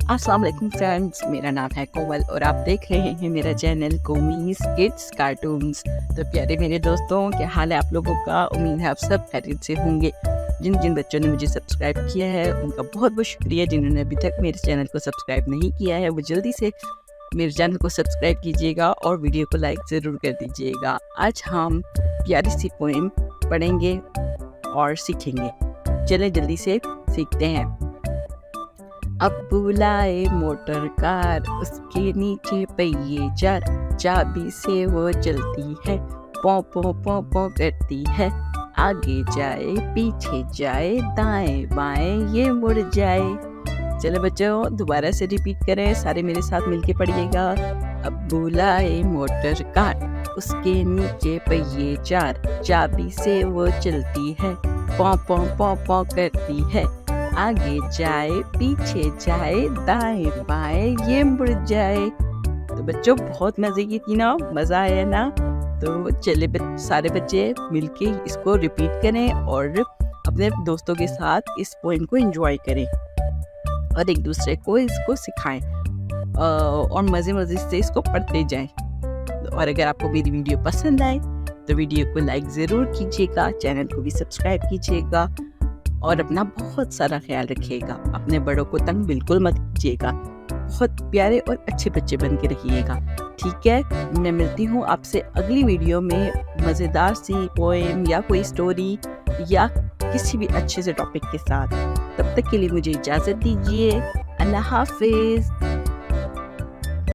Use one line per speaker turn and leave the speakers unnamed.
अस्सलाम वालेकुम फ्रेंड्स, मेरा नाम है कोमल और आप देख रहे हैं मेरा चैनल कोमीज किड्स कार्टून्स। तो प्यारे मेरे दोस्तों, क्या हाल है आप लोगों का? उम्मीद है आप सब खैरियत से होंगे। जिन जिन बच्चों ने मुझे सब्सक्राइब किया है उनका बहुत बहुत शुक्रिया। जिन्होंने अभी तक मेरे चैनल को सब्सक्राइब नहीं किया है वो जल्दी से मेरे चैनल को सब्सक्राइब कीजिएगा और वीडियो को लाइक ज़रूर कर दीजिएगा। आज हम प्यारी सी पोएम पढ़ेंगे और सीखेंगे। चलें जल्दी से सीखते हैं। अब बुलाए मोटर कार, उसके नीचे पहिए चार, चाबी से वो चलती है, पौ पौ पौ पौ करती है। आगे जाए पीछे जाए, दाएं बाएं ये मुड़ जाए। चलो बच्चों, दोबारा से रिपीट करें, सारे मेरे साथ मिलके पढ़िएगा। अब बुलाए मोटर कार, उसके नीचे पहिए चार, चाबी से वो चलती है, पौ पौ पौ पौ करती है। आगे जाए पीछे जाए, दाएं बाएं ये मुड़ जाए। तो बच्चों, बहुत मज़े की थी ना? मज़ा आया ना? तो चले सारे बच्चे मिलके इसको रिपीट करें और अपने दोस्तों के साथ इस पोएम को एंजॉय करें और एक दूसरे को इसको सिखाएं और मज़े मज़े से इसको पढ़ते जाएं। और अगर आपको मेरी वीडियो पसंद आए तो वीडियो को लाइक ज़रूर कीजिएगा, चैनल को भी सब्सक्राइब कीजिएगा और अपना बहुत सारा ख्याल रखिएगा। अपने बड़ों को तंग बिल्कुल मत कीजिएगा। बहुत प्यारे और अच्छे बच्चे बन के रहिएगा, ठीक है? मैं मिलती हूँ आपसे अगली वीडियो में मज़ेदार सी पोएम या कोई स्टोरी या किसी भी अच्छे से टॉपिक के साथ। तब तक के लिए मुझे इजाज़त दीजिए। अल्लाह हाफिज़।